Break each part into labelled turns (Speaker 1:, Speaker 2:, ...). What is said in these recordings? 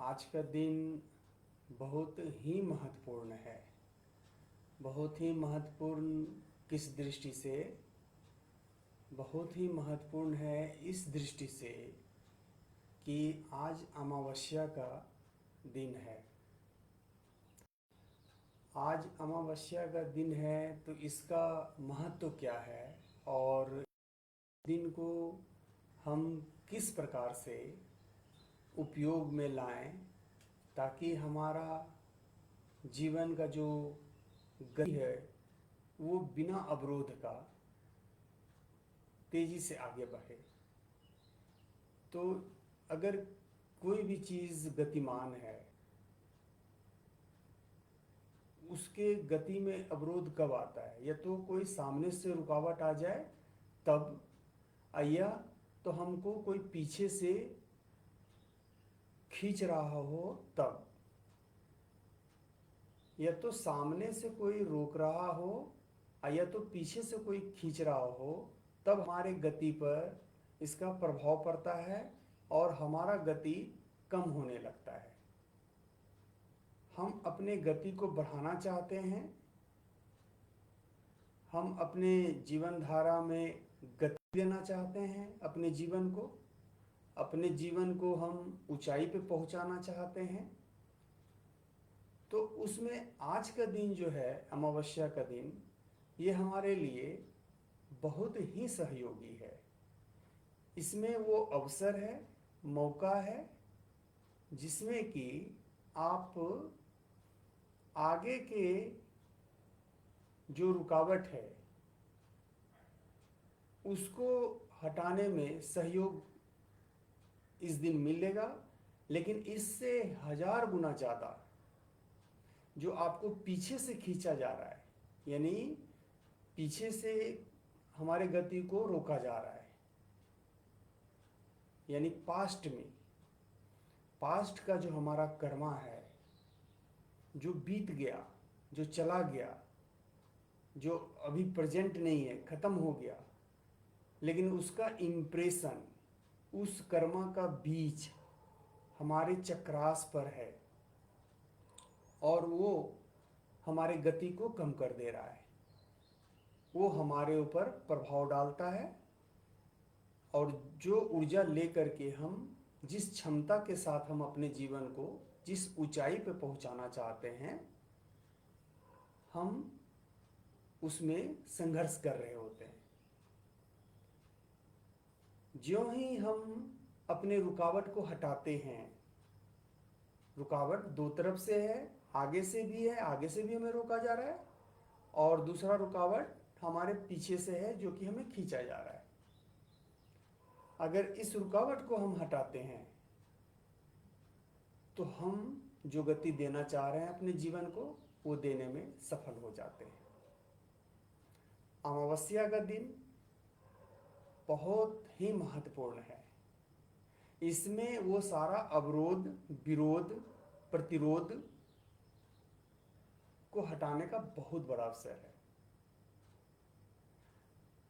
Speaker 1: आज का दिन बहुत ही महत्वपूर्ण है। बहुत ही महत्वपूर्ण किस दृष्टि से? बहुत ही महत्वपूर्ण है इस दृष्टि से कि आज अमावस्या का दिन है। आज अमावस्या का दिन है तो इसका महत्व क्या है और दिन को हम किस प्रकार से उपयोग में लाएं ताकि हमारा जीवन का जो गति है वो बिना अवरोध का तेजी से आगे बढ़े। तो अगर कोई भी चीज़ गतिमान है, उसके गति में अवरोध कब आता है? या तो कोई सामने से रुकावट आ जाए तब, या तो हमको कोई पीछे से खींच रहा हो तब, या तो सामने से कोई रोक रहा हो या तो पीछे से कोई खींच रहा हो, तब हमारे गति पर इसका प्रभाव पड़ता है और हमारा गति कम होने लगता है। हम अपने गति को बढ़ाना चाहते हैं, हम अपने जीवन धारा में गति देना चाहते हैं, अपने जीवन को हम ऊंचाई पे पहुंचाना चाहते हैं। तो उसमें आज का दिन जो है, अमावस्या का दिन, ये हमारे लिए बहुत ही सहयोगी है। इसमें वो अवसर है, मौका है, जिसमें कि आप आगे के जो रुकावट है उसको हटाने में सहयोग इस दिन मिलेगा। लेकिन इससे 1000 गुना ज़्यादा जो आपको पीछे से खींचा जा रहा है, यानी पीछे से हमारे गति को रोका जा रहा है, यानी पास्ट का जो हमारा कर्मा है, जो बीत गया, जो चला गया, जो अभी प्रेजेंट नहीं है, खत्म हो गया, लेकिन उसका इम्प्रेशन, उस कर्मा का बीज हमारे चक्रास पर है और वो हमारे गति को कम कर दे रहा है। वो हमारे ऊपर प्रभाव डालता है और जो ऊर्जा लेकर के हम, जिस क्षमता के साथ हम अपने जीवन को जिस ऊंचाई पे पहुंचाना चाहते हैं, हम उसमें संघर्ष कर रहे होते हैं। ज्यों ही हम अपने रुकावट को हटाते हैं, रुकावट दो तरफ से है, आगे से भी है, आगे से भी हमें रोका जा रहा है, और दूसरा रुकावट हमारे पीछे से है जो कि हमें खींचा जा रहा है। अगर इस रुकावट को हम हटाते हैं तो हम जो गति देना चाह रहे हैं अपने जीवन को, वो देने में सफल हो जाते हैं। अमावस्या का दिन बहुत ही महत्वपूर्ण है। इसमें वो सारा अवरोध, विरोध, प्रतिरोध को हटाने का बहुत बड़ा अवसर है।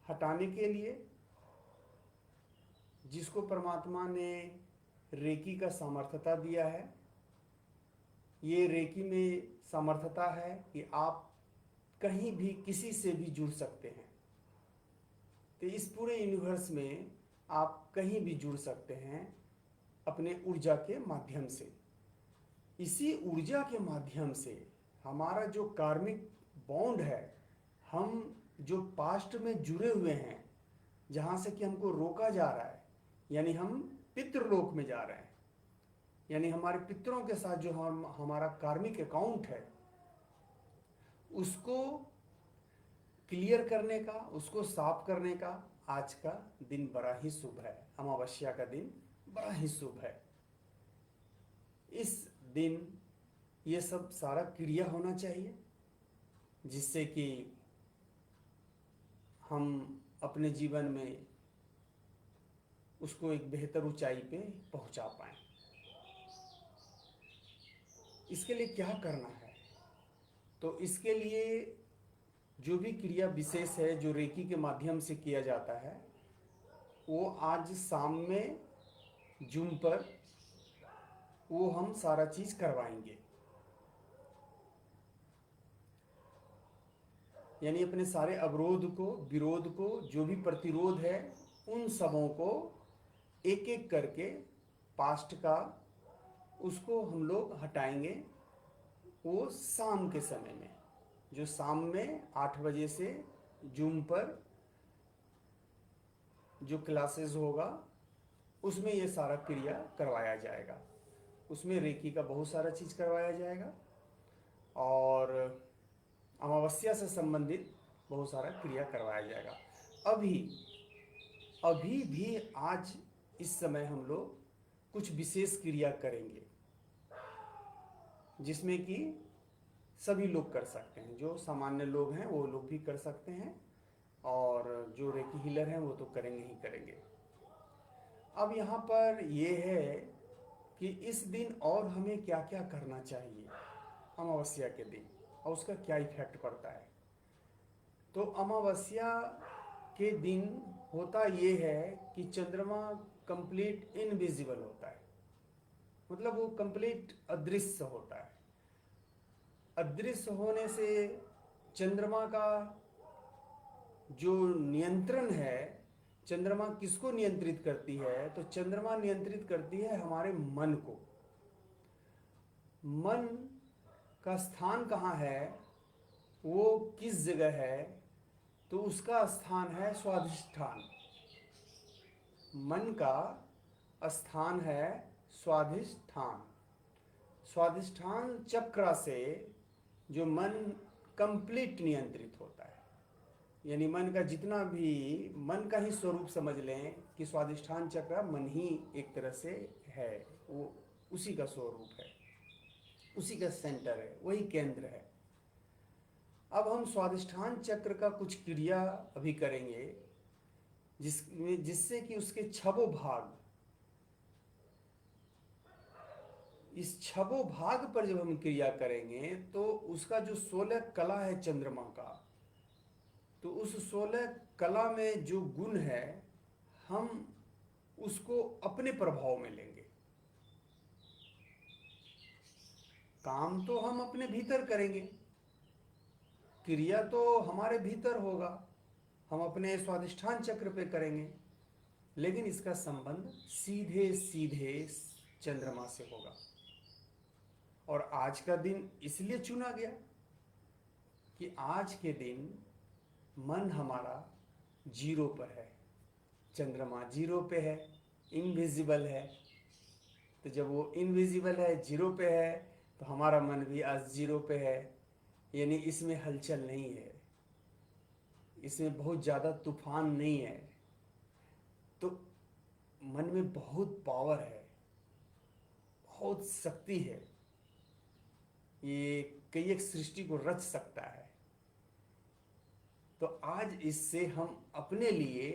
Speaker 1: हटाने के लिए जिसको परमात्मा ने रेकी का सामर्थ्यता दिया है, ये रेकी में सामर्थ्यता है कि आप कहीं भी किसी से भी जुड़ सकते हैं। तो इस पूरे यूनिवर्स में आप कहीं भी जुड़ सकते हैं अपने ऊर्जा के माध्यम से। इसी ऊर्जा के माध्यम से हमारा जो कार्मिक बॉन्ड है, हम जो पास्ट में जुड़े हुए हैं, जहाँ से कि हमको रोका जा रहा है, यानी हम पितृलोक में जा रहे हैं, यानी हमारे पितरों के साथ जो हमारा कार्मिक अकाउंट है, उसको क्लियर करने का, उसको साफ करने का आज का दिन बड़ा ही शुभ है। अमावस्या का दिन बड़ा ही शुभ है। इस दिन ये सब सारा क्रिया होना चाहिए, जिससे कि हम अपने जीवन में उसको एक बेहतर ऊंचाई पे पहुंचा पाएं। इसके लिए क्या करना है? तो इसके लिए जो भी क्रिया विशेष है जो रेकी के माध्यम से किया जाता है, वो आज शाम में जूम पर वो हम सारा चीज करवाएंगे। यानी अपने सारे अवरोध को, विरोध को, जो भी प्रतिरोध है, उन सबों को एक एक करके पास्ट का उसको हम लोग हटाएंगे। वो शाम के समय में, जो शाम में 8 बजे से जूम पर जो क्लासेस होगा उसमें ये सारा क्रिया करवाया जाएगा। उसमें रेकी का बहुत सारा चीज़ करवाया जाएगा और अमावस्या से संबंधित बहुत सारा क्रिया करवाया जाएगा। अभी अभी भी आज इस समय हम लोग कुछ विशेष क्रिया करेंगे जिसमें कि सभी लोग कर सकते हैं। जो सामान्य लोग हैं वो लोग भी कर सकते हैं और जो रेकी हीलर हैं वो तो करेंगे ही करेंगे। अब यहाँ पर ये है कि इस दिन और हमें क्या क्या करना चाहिए अमावस्या के दिन और उसका क्या इफेक्ट पड़ता है। तो अमावस्या के दिन होता ये है कि चंद्रमा कंप्लीट इनविजिबल होता है, मतलब वो कंप्लीट अदृश्य होता है। अदृश्य होने से चंद्रमा का जो नियंत्रण है, चंद्रमा किसको नियंत्रित करती है, तो चंद्रमा नियंत्रित करती है हमारे मन को। मन का स्थान कहाँ है, वो किस जगह है, तो उसका स्थान है स्वाधिष्ठान। मन का स्थान है स्वाधिष्ठान। स्वाधिष्ठान चक्र से जो मन कंप्लीट नियंत्रित होता है, यानी मन का जितना भी, मन का ही स्वरूप समझ लें कि स्वाधिष्ठान चक्र मन ही एक तरह से है, वो उसी का स्वरूप है, उसी का सेंटर है, वही केंद्र है। अब हम स्वाधिष्ठान चक्र का कुछ क्रिया अभी करेंगे जिससे कि उसके छबो भाग, इस छबो भाग पर जब हम क्रिया करेंगे तो उसका जो 16 कला है चंद्रमा का, तो उस 16 कला में जो गुण है हम उसको अपने प्रभाव में लेंगे। काम तो हम अपने भीतर करेंगे, क्रिया तो हमारे भीतर होगा, हम अपने स्वाधिष्ठान चक्र पे करेंगे, लेकिन इसका संबंध सीधे सीधे चंद्रमा से होगा। और आज का दिन इसलिए चुना गया कि आज के दिन मन हमारा जीरो पर है, चंद्रमा जीरो पे है, इनविजिबल है। तो जब वो इनविजिबल है, जीरो पे है, तो हमारा मन भी आज जीरो पे है, यानी इसमें हलचल नहीं है, इसमें बहुत ज़्यादा तूफान नहीं है। तो मन में बहुत पावर है, बहुत शक्ति है, ये कई एक सृष्टि को रच सकता है। तो आज इससे हम अपने लिए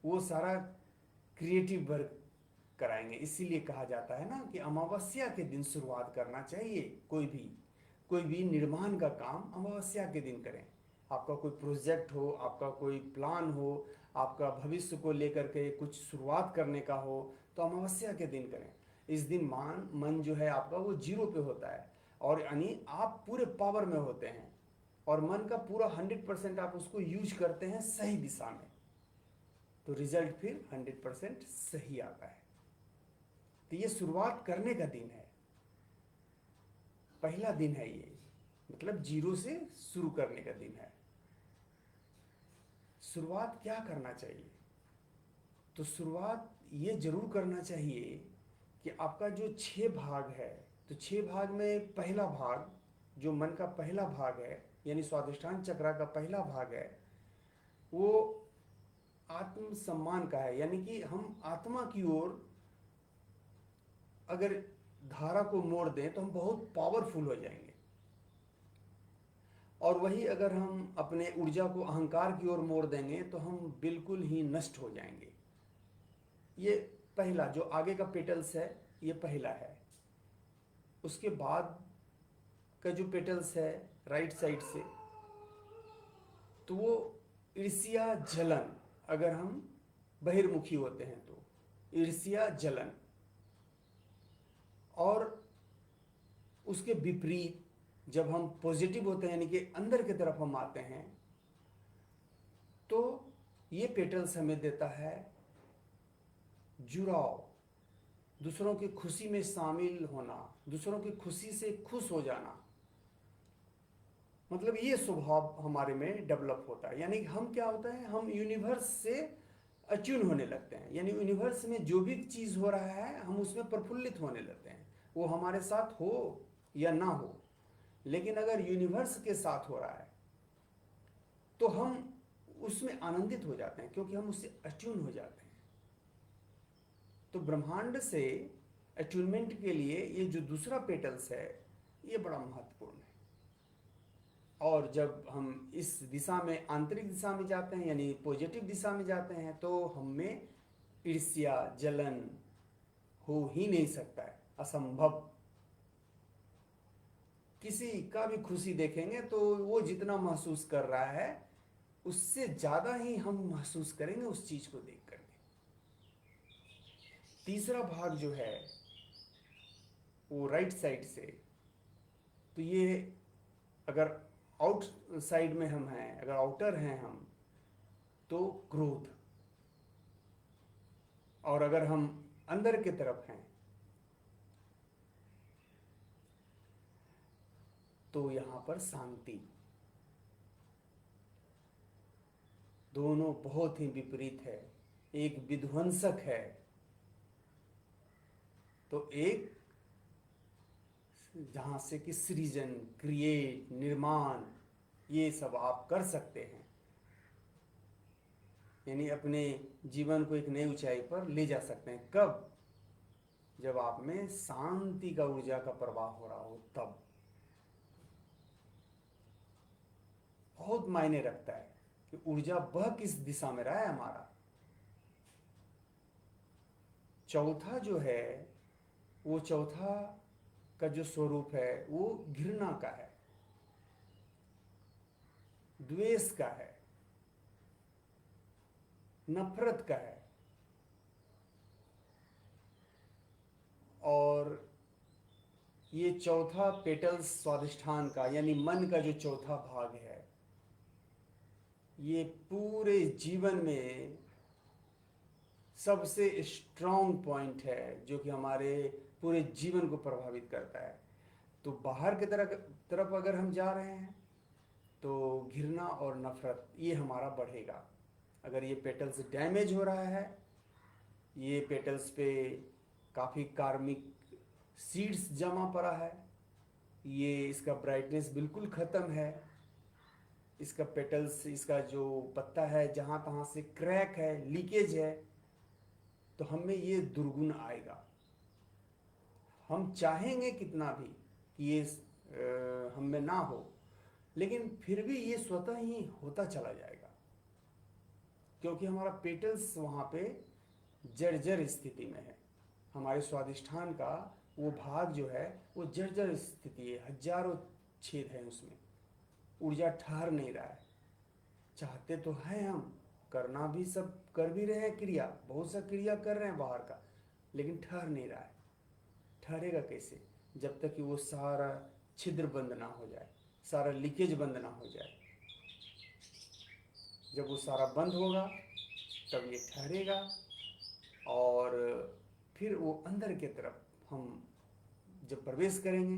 Speaker 1: वो सारा क्रिएटिव वर्क कराएंगे। इसीलिए कहा जाता है ना कि अमावस्या के दिन शुरुआत करना चाहिए। कोई भी निर्माण का काम अमावस्या के दिन करें। आपका कोई प्रोजेक्ट हो, आपका कोई प्लान हो, आपका भविष्य को लेकर के कुछ शुरुआत करने का हो, तो अमावस्या के दिन करें। इस दिन मन जो है आपका वो जीरो पे होता है, और यानी आप पूरे पावर में होते हैं और मन का पूरा 100% आप उसको यूज करते हैं सही दिशा में, तो रिजल्ट फिर 100% सही आता है। तो ये शुरुआत करने का दिन है, पहला दिन है ये, मतलब जीरो से शुरू करने का दिन है। शुरुआत क्या करना चाहिए, तो शुरुआत ये जरूर करना चाहिए कि आपका जो 6 भाग है, तो 6 भाग में पहला भाग, जो मन का पहला भाग है, यानी स्वाधिष्ठान चक्र का पहला भाग है, वो आत्म सम्मान का है। यानी कि हम आत्मा की ओर अगर धारा को मोड़ दें तो हम बहुत पावरफुल हो जाएंगे, और वही अगर हम अपने ऊर्जा को अहंकार की ओर मोड़ देंगे तो हम बिल्कुल ही नष्ट हो जाएंगे। ये पहला जो आगे का पेटल्स है, ये पहला है। उसके बाद का जो पेटल्स है राइट साइड से, तो वो ईर्ष्या जलन, अगर हम बहिर्मुखी होते हैं तो ईर्ष्या जलन, और उसके विपरीत जब हम पॉजिटिव होते हैं यानी कि अंदर की तरफ हम आते हैं तो ये पेटल्स हमें देता है जुड़ाव, दूसरों की खुशी में शामिल होना, दूसरों की खुशी से खुश हो जाना। मतलब ये स्वभाव हमारे में डेवलप होता है। यानी हम क्या होता है, हम यूनिवर्स से अट्यून होने लगते हैं। यानी यूनिवर्स में जो भी चीज़ हो रहा है हम उसमें प्रफुल्लित होने लगते हैं, वो हमारे साथ हो या ना हो। लेकिन अगर यूनिवर्स के साथ हो रहा है तो हम उसमें आनंदित हो जाते हैं क्योंकि हम उससे अट्यून हो जाते हैं। तो ब्रह्मांड से अट्यूनमेंट के लिए ये जो दूसरा पेटल्स है ये बड़ा महत्वपूर्ण है। और जब हम इस दिशा में, आंतरिक दिशा में जाते हैं यानी पॉजिटिव दिशा में जाते हैं तो हम में ईर्ष्या जलन हो ही नहीं सकता है, असंभव। किसी का भी खुशी देखेंगे तो वो जितना महसूस कर रहा है उससे ज़्यादा ही हम महसूस करेंगे उस चीज़ को देख करके। तीसरा भाग जो है वो राइट साइड से, तो ये अगर आउट साइड में हम हैं, अगर आउटर हैं हम, तो क्रोध। और अगर हम अंदर की तरफ हैं तो यहाँ पर शांति। दोनों बहुत ही विपरीत है, एक विध्वंसक है तो एक जहाँ से कि सृजन, क्रिएट, निर्माण ये सब आप कर सकते हैं। यानी अपने जीवन को एक नई ऊंचाई पर ले जा सकते हैं। कब? जब आप में शांति का, ऊर्जा का प्रवाह हो रहा हो तब। बहुत मायने रखता है कि ऊर्जा बह किस दिशा में रहा है हमारा। चौथा जो है वो चौथा का जो स्वरूप है वो घृणा का है, द्वेष का है, नफरत का है। और ये चौथा पेटल्स स्वादिष्ठान का यानी मन का जो चौथा भाग है ये पूरे जीवन में सबसे स्ट्रॉन्ग पॉइंट है जो कि हमारे पूरे जीवन को प्रभावित करता है। तो बाहर की तरफ अगर हम जा रहे हैं तो घृणा और नफरत ये हमारा बढ़ेगा। अगर ये पेटल्स डैमेज हो रहा है, ये पेटल्स पे काफ़ी कार्मिक सीड्स जमा पड़ा है, ये इसका ब्राइटनेस बिल्कुल ख़त्म है, इसका पेटल्स, इसका जो पत्ता है जहाँ तहाँ से क्रैक है, लीकेज है, तो हमें ये दुर्गुण आएगा। हम चाहेंगे कितना भी कि ये हम में ना हो, लेकिन फिर भी ये स्वतः ही होता चला जाएगा क्योंकि हमारा पेटल्स वहाँ पे जर्जर स्थिति में है। हमारे स्वादिष्ठान का वो भाग जो है वो जर्जर स्थिति है, हजारों छेद हैं उसमें, ऊर्जा ठहर नहीं रहा है। चाहते तो हैं हम, करना भी सब कर भी रहे हैं, क्रिया बहुत सा क्रिया कर रहे हैं बाहर का, लेकिन ठहर नहीं रहा है। ठहरेगा कैसे? जब तक कि वो सारा छिद्र बंद ना हो जाए, सारा लीकेज बंद ना हो जाए। जब वो सारा बंद होगा तब ये ठहरेगा। और फिर वो अंदर की तरफ हम जब प्रवेश करेंगे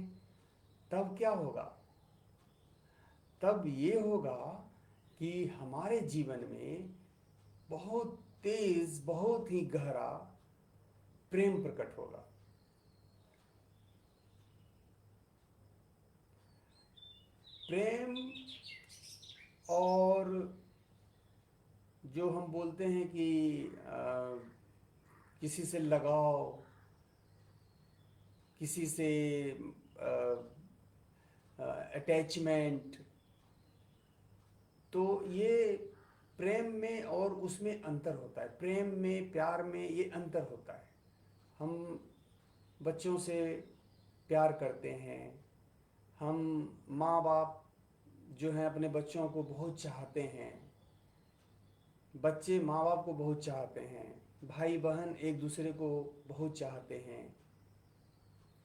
Speaker 1: तब क्या होगा? तब ये होगा कि हमारे जीवन में बहुत तेज, बहुत ही गहरा प्रेम प्रकट होगा। प्रेम और जो हम बोलते हैं कि किसी से लगाव, किसी से अटैचमेंट, तो ये प्रेम में और उसमें अंतर होता है। प्रेम में, प्यार में ये अंतर होता है। हम बच्चों से प्यार करते हैं, हम माँ बाप जो हैं अपने बच्चों को बहुत चाहते हैं, बच्चे माँ बाप को बहुत चाहते हैं, भाई बहन एक दूसरे को बहुत चाहते हैं।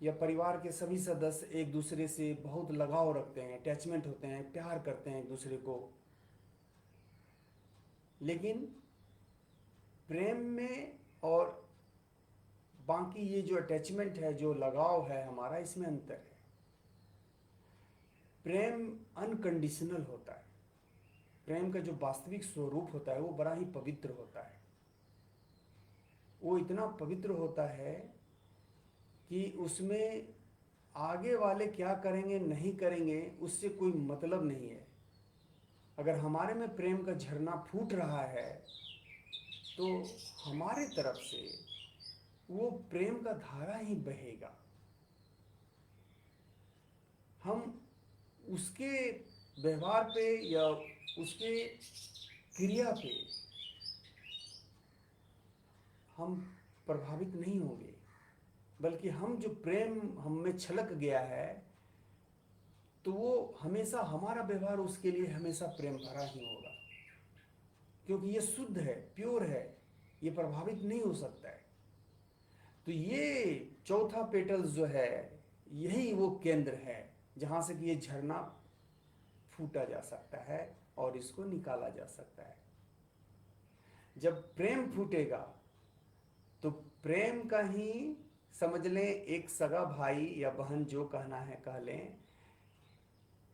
Speaker 1: या परिवार के सभी सदस्य एक दूसरे से बहुत लगाव रखते हैं, अटैचमेंट होते हैं, प्यार करते हैं एक दूसरे को, लेकिन प्रेम में और बाकी ये जो अटैचमेंट है, जो लगाव है हमारा, इसमें अंतर है। प्रेम अनकंडीशनल होता है। प्रेम का जो वास्तविक स्वरूप होता है वो बड़ा ही पवित्र होता है। वो इतना पवित्र होता है कि उसमें आगे वाले क्या करेंगे नहीं करेंगे उससे कोई मतलब नहीं है। अगर हमारे में प्रेम का झरना फूट रहा है तो हमारे तरफ से वो प्रेम का धारा ही बहेगा। हम उसके व्यवहार पे या उसके क्रिया पे हम प्रभावित नहीं होंगे, बल्कि हम जो प्रेम हम में छलक गया है तो वो हमेशा, हमारा व्यवहार उसके लिए हमेशा प्रेम भरा ही होगा, क्योंकि ये शुद्ध है, प्योर है, ये प्रभावित नहीं हो सकता है। तो ये चौथा पेटल्स जो है, यही वो केंद्र है जहाँ से कि ये झरना फूटा जा सकता है और इसको निकाला जा सकता है। जब प्रेम फूटेगा तो प्रेम का ही, समझ लें, एक सगा भाई या बहन जो कहना है कह लें,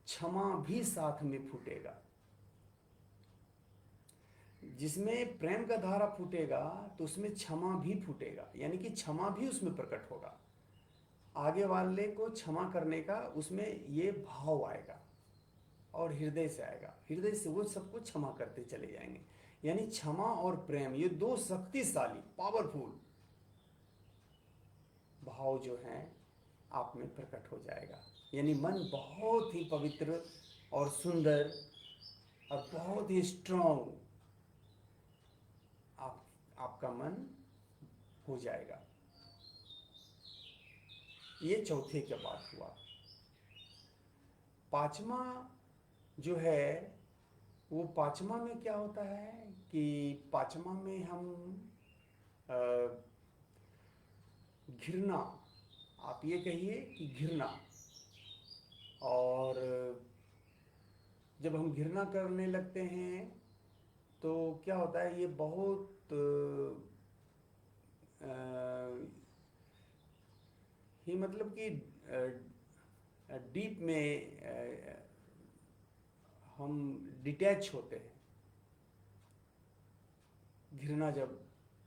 Speaker 1: क्षमा भी साथ में फूटेगा। जिसमें प्रेम का धारा फूटेगा तो उसमें क्षमा भी फूटेगा, यानी कि क्षमा भी उसमें प्रकट होगा। आगे वाले को क्षमा करने का उसमें ये भाव आएगा और हृदय से आएगा, हृदय से वो सबको क्षमा करते चले जाएंगे। यानी क्षमा और प्रेम, ये दो शक्तिशाली पावरफुल भाव जो हैं आप में प्रकट हो जाएगा। यानी मन बहुत ही पवित्र और सुंदर और बहुत ही स्ट्रांग आपका मन हो जाएगा। ये चौथे के बाद हुआ। पांचवा जो है, वो पांचवा में क्या होता है कि पांचवा में हम घृणा, आप ये कहिए कि घृणा, और जब हम घृणा करने लगते हैं तो क्या होता है, ये बहुत ही मतलब कि डीप में हम डिटैच होते हैं। घृणा जब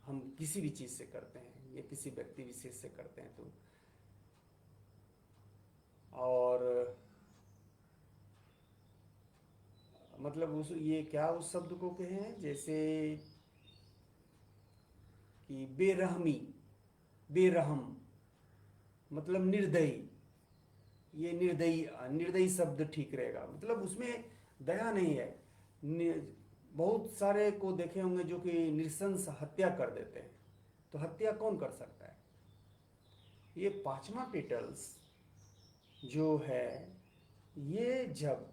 Speaker 1: हम किसी भी चीज़ से करते हैं या किसी व्यक्ति विशेष से करते हैं तो, और मतलब उस, ये क्या उस शब्द को कहें, जैसे कि बेरहमी, बेरहम मतलब निर्दयी, ये निर्दयी, निर्दयी शब्द ठीक रहेगा। मतलब उसमें दया नहीं है। बहुत सारे को देखे होंगे जो कि नृशंस हत्या कर देते हैं, तो हत्या कौन कर सकता है? ये पांचवा पेटल्स जो है, ये जब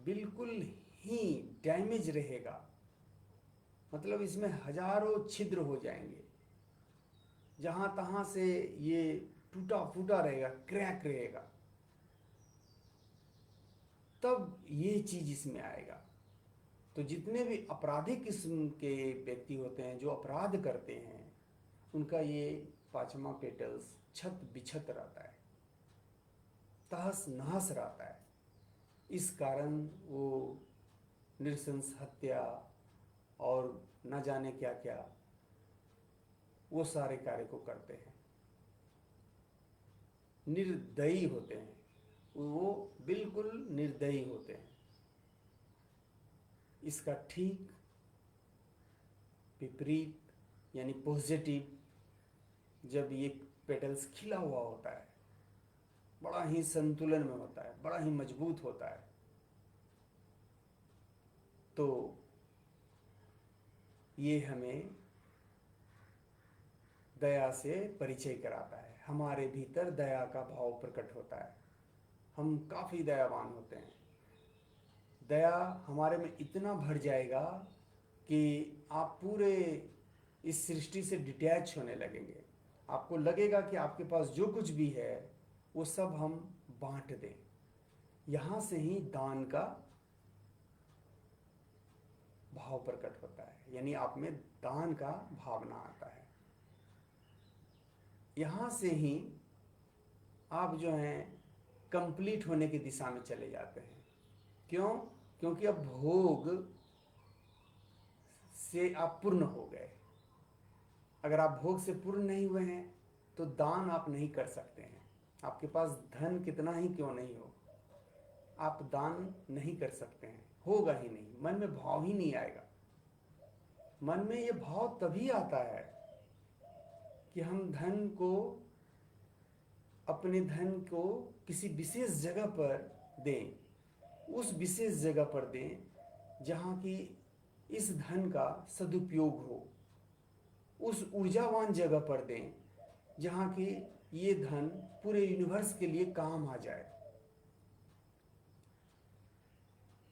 Speaker 1: बिल्कुल ही डैमेज रहेगा, मतलब इसमें हजारों छिद्र हो जाएंगे, जहां तहां से ये टूटा फूटा रहेगा, क्रैक रहेगा, तब ये चीज इसमें आएगा। तो जितने भी अपराधी किस्म के व्यक्ति होते हैं जो अपराध करते हैं, उनका ये पांचवा पेटल्स छत बिछत रहता है, तहस नहस रहता है। इस कारण वो नृशंस हत्या और न जाने क्या क्या वो सारे कार्य को करते हैं, निर्दयी होते हैं, वो बिल्कुल निर्दयी होते हैं। इसका ठीक विपरीत यानी पॉजिटिव, जब ये पेटल्स खिला हुआ होता है, बड़ा ही संतुलन में होता है, बड़ा ही मजबूत होता है, तो ये हमें दया से परिचय कराता है। हमारे भीतर दया का भाव प्रकट होता है, हम काफ़ी दयावान होते हैं। दया हमारे में इतना भर जाएगा कि आप पूरे इस सृष्टि से डिटैच होने लगेंगे। आपको लगेगा कि आपके पास जो कुछ भी है वो सब हम बांट दें। यहाँ से ही दान का भाव प्रकट होता है, यानी आप में दान का भावना आता है। यहाँ से ही आप जो हैं कंप्लीट होने की दिशा में चले जाते हैं। क्यों? क्योंकि अब भोग से आप पूर्ण हो गए। अगर आप भोग से पूर्ण नहीं हुए हैं तो दान आप नहीं कर सकते हैं। आपके पास धन कितना ही क्यों नहीं हो, आप दान नहीं कर सकते हैं, होगा ही नहीं, मन में भाव ही नहीं आएगा। मन में ये भाव तभी आता है कि हम धन को, अपने धन को किसी विशेष जगह पर दें, उस विशेष जगह पर दें जहाँ की इस धन का सदुपयोग हो, उस ऊर्जावान जगह पर दें जहाँ की ये धन पूरे यूनिवर्स के लिए काम आ जाए।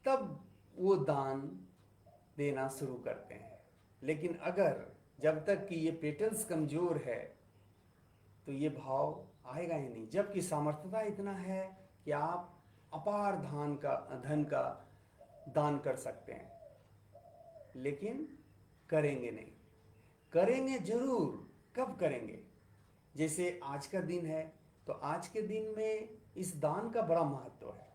Speaker 1: तब वो दान देना शुरू करते हैं। लेकिन अगर जब तक कि ये पेटल्स कमजोर है तो ये भाव आएगा ही नहीं। जबकि सामर्थ्यता इतना है कि आप अपार धन का दान कर सकते हैं, लेकिन करेंगे नहीं। करेंगे जरूर, कब करेंगे? जैसे आज का दिन है तो आज के दिन में इस दान का बड़ा महत्व है।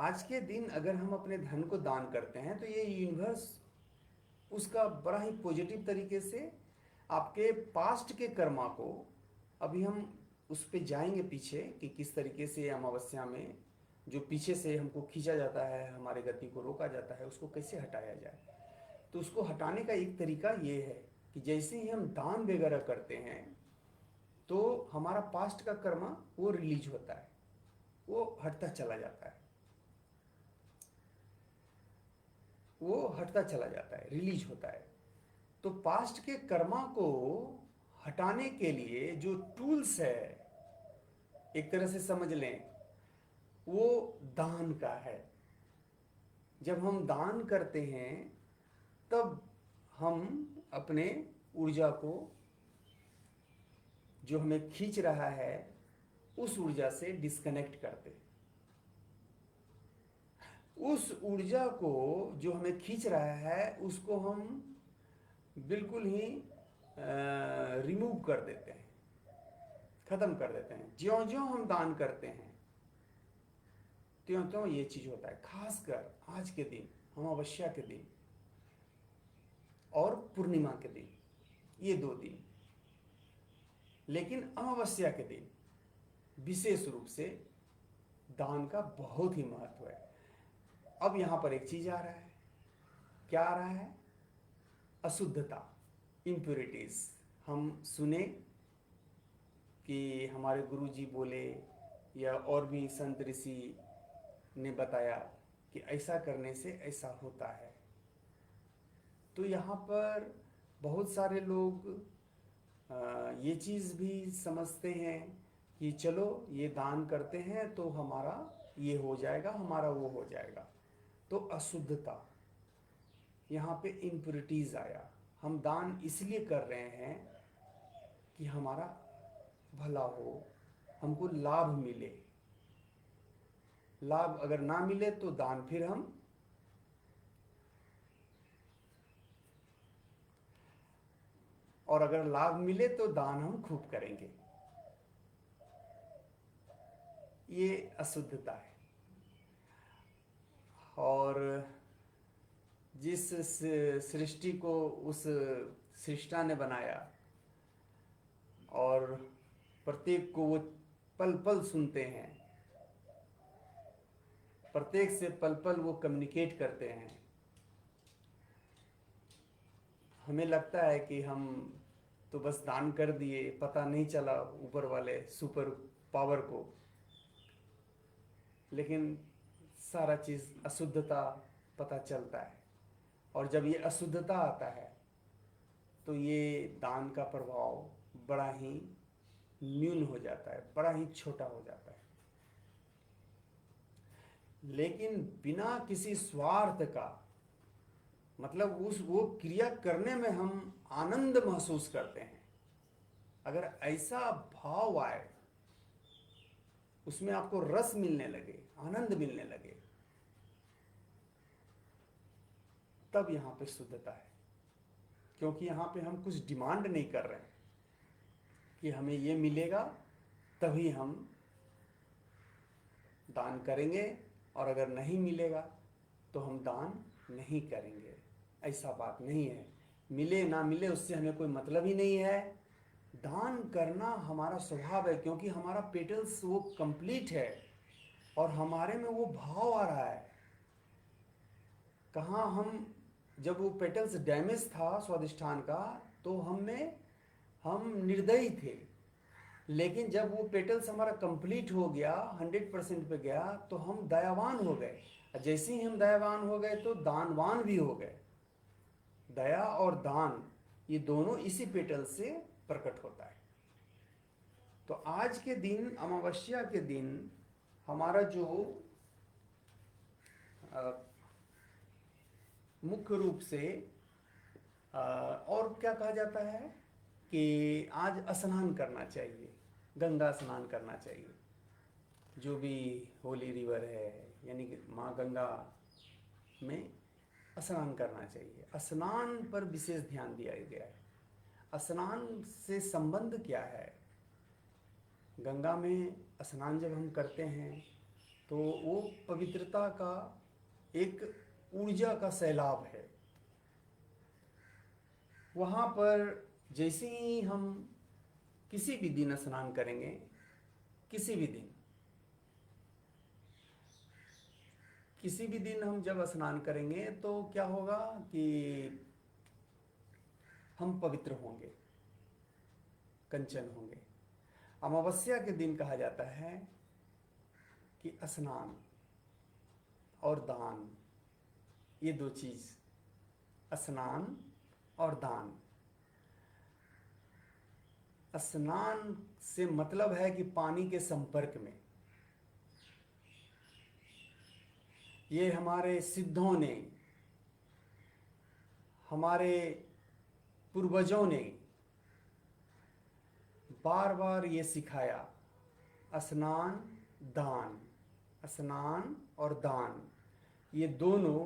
Speaker 1: आज के दिन अगर हम अपने धन को दान करते हैं तो ये यूनिवर्स उसका बड़ा ही पॉजिटिव तरीके से आपके पास्ट के कर्मा को, अभी हम उस पे जाएंगे पीछे कि किस तरीके से अमावस्या में जो पीछे से हमको खींचा जाता है, हमारे गति को रोका जाता है, उसको कैसे हटाया जाए। तो उसको हटाने का एक तरीका ये है कि जैसे ही हम दान वगैरह करते हैं तो हमारा पास्ट का कर्मा वो रिलीज होता है, वो हटता चला जाता है, वो हटता चला जाता है, रिलीज होता है। तो पास्ट के कर्मा को हटाने के लिए जो टूल्स है, एक तरह से समझ लें, वो दान का है। जब हम दान करते हैं तब हम अपने ऊर्जा को, जो हमें खींच रहा है, उस ऊर्जा से डिस्कनेक्ट करते हैं। उस ऊर्जा को जो हमें खींच रहा है उसको हम बिल्कुल ही रिमूव कर देते हैं, खत्म कर देते हैं। ज्यों ज्यों हम दान करते हैं त्यों त्यों ये चीज होता है। खासकर आज के दिन, अमावस्या के दिन और पूर्णिमा के दिन, ये 2 दिन। लेकिन अमावस्या के दिन विशेष रूप से दान का बहुत ही महत्व है। अब यहां पर एक चीज आ रहा है। क्या आ रहा है? अशुद्धता, इम्प्योरिटीज। हम सुने कि हमारे गुरुजी बोले या और भी संत ऋषि ने बताया कि ऐसा करने से ऐसा होता है। तो यहाँ पर बहुत सारे लोग ये चीज़ भी समझते हैं कि चलो ये दान करते हैं तो हमारा ये हो जाएगा, हमारा वो हो जाएगा। तो अशुद्धता, यहाँ पे इम्प्योरिटीज आया। हम दान इसलिए कर रहे हैं कि हमारा भला हो, हमको लाभ मिले। लाभ अगर ना मिले तो दान फिर हम, और अगर लाभ मिले तो दान हम खूब करेंगे। ये अशुद्धता है। और जिस सृष्टि को उस सृष्टा ने बनाया और प्रत्येक को वो पल पल सुनते हैं, प्रत्येक से पल पल वो कम्युनिकेट करते हैं। हमें लगता है कि हम तो बस दान कर दिए, पता नहीं चला ऊपर वाले सुपर पावर को, लेकिन सारा चीज़ अशुद्धता पता चलता है। और जब ये अशुद्धता आता है तो ये दान का प्रभाव बड़ा ही न्यून हो जाता है, बड़ा ही छोटा हो जाता है। लेकिन बिना किसी स्वार्थ का, मतलब वो क्रिया करने में हम आनंद महसूस करते हैं। अगर ऐसा भाव आए, उसमें आपको रस मिलने लगे, आनंद मिलने लगे, तब यहाँ पे शुद्धता है। क्योंकि यहाँ पे हम कुछ डिमांड नहीं कर रहे हैं कि हमें ये मिलेगा तभी हम दान करेंगे, और अगर नहीं मिलेगा तो हम दान नहीं करेंगे। ऐसा बात नहीं है। मिले ना मिले उससे हमें कोई मतलब ही नहीं है। दान करना हमारा स्वभाव है, क्योंकि हमारा पेटल्स वो कंप्लीट है और हमारे में वो भाव आ रहा है। कहाँ हम, जब वो पेटल्स डैमेज था स्वादिष्ठान का, तो हम निर्दयी थे। लेकिन जब वो पेटल्स हमारा कंप्लीट हो गया, 100% पे गया, तो हम दयावान हो गए। जैसे ही हम दयावान हो गए तो दानवान भी हो गए। दया और दान ये दोनों इसी पेटल से प्रकट होता है। तो आज के दिन, अमावस्या के दिन, हमारा जो मुख्य रूप से और क्या कहा जाता है कि आज स्नान करना चाहिए, गंगा स्नान करना चाहिए। जो भी होली रिवर है, यानी कि माँ गंगा में स्नान करना चाहिए। स्नान पर विशेष ध्यान दिया गया है। स्नान से संबंध क्या है? गंगा में स्नान जब हम करते हैं तो वो पवित्रता का एक ऊर्जा का सैलाब है। वहाँ पर जैसे ही हम किसी भी दिन स्नान करेंगे, किसी भी दिन हम जब स्नान करेंगे तो क्या होगा कि हम पवित्र होंगे, कंचन होंगे। अमावस्या के दिन कहा जाता है कि स्नान और दान, ये दो चीज, स्नान और दान। स्नान से मतलब है कि पानी के संपर्क में। ये हमारे सिद्धों ने, हमारे पूर्वजों ने बार बार ये सिखाया। स्नान दान, स्नान और दान, ये दोनों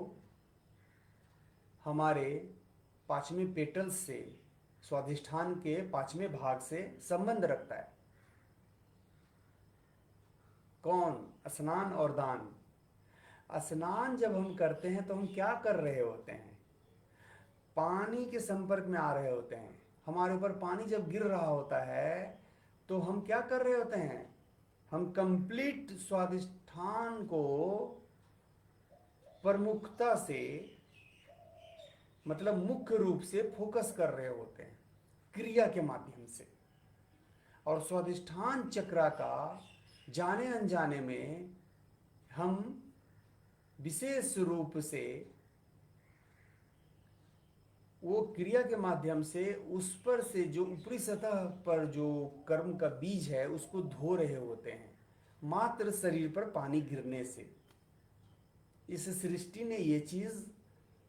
Speaker 1: हमारे पांचवें पेटल से, स्वाधिष्ठान के पांचवें भाग से संबंध रखता है। कौन? स्नान और दान। स्नान जब हम करते हैं तो हम क्या कर रहे होते हैं? पानी के संपर्क में आ रहे होते हैं। हमारे ऊपर पानी जब गिर रहा होता है तो हम क्या कर रहे होते हैं? हम कंप्लीट स्वादिष्ठान को प्रमुखता से, मतलब मुख्य रूप से फोकस कर रहे होते हैं क्रिया के माध्यम से। और स्वादिष्ठान चक्र का जाने अनजाने में हम विशेष रूप से वो क्रिया के माध्यम से उस पर से जो ऊपरी सतह पर जो कर्म का बीज है उसको धो रहे होते हैं, मात्र शरीर पर पानी गिरने से। इस सृष्टि ने ये चीज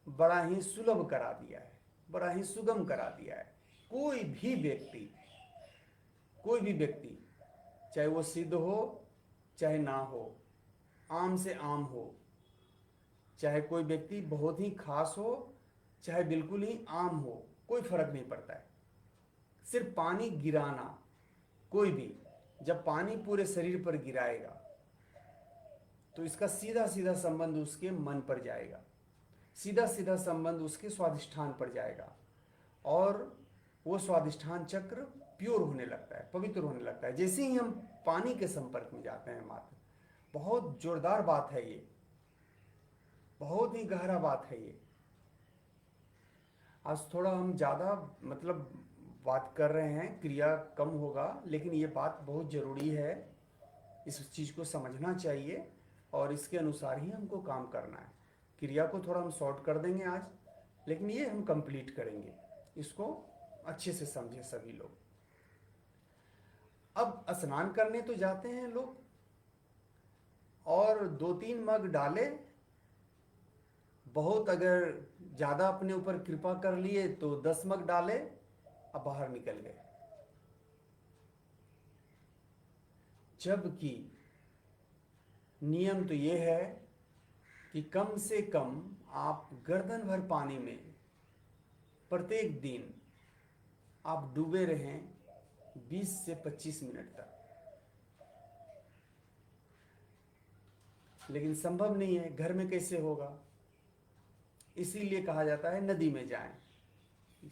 Speaker 1: बड़ा ही सुलभ करा दिया है, बड़ा ही सुगम करा दिया है। कोई भी व्यक्ति, चाहे वो सिद्ध हो चाहे ना हो, आम से आम हो, चाहे कोई व्यक्ति बहुत ही खास हो चाहे बिल्कुल ही आम हो, कोई फर्क नहीं पड़ता है। सिर्फ पानी गिराना, कोई भी जब पानी पूरे शरीर पर गिराएगा तो इसका सीधा सीधा संबंध उसके मन पर जाएगा, सीधा सीधा संबंध उसके स्वादिष्ठान पर जाएगा, और वो स्वादिष्ठान चक्र प्योर होने लगता है, पवित्र होने लगता है जैसे ही हम पानी के संपर्क में जाते हैं मात्र। बहुत जोरदार बात है ये, बहुत ही गहरा बात है ये। आज थोड़ा हम ज़्यादा मतलब बात कर रहे हैं, क्रिया कम होगा, लेकिन ये बात बहुत ज़रूरी है। इस चीज़ को समझना चाहिए और इसके अनुसार ही हमको काम करना है। क्रिया को थोड़ा हम शॉर्ट कर देंगे आज, लेकिन ये हम कंप्लीट करेंगे। इसको अच्छे से समझे सभी लोग। अब स्नान करने तो जाते हैं लोग, और 2-3 मग डाले, बहुत अगर ज़्यादा अपने ऊपर कृपा कर लिए तो 10 मग डाले, अब बाहर निकल गए। जबकि नियम तो ये है कि कम से कम आप गर्दन भर पानी में प्रत्येक दिन आप डूबे रहें 20 से 25 मिनट तक। लेकिन संभव नहीं है, घर में कैसे होगा? इसीलिए कहा जाता है नदी में जाएं।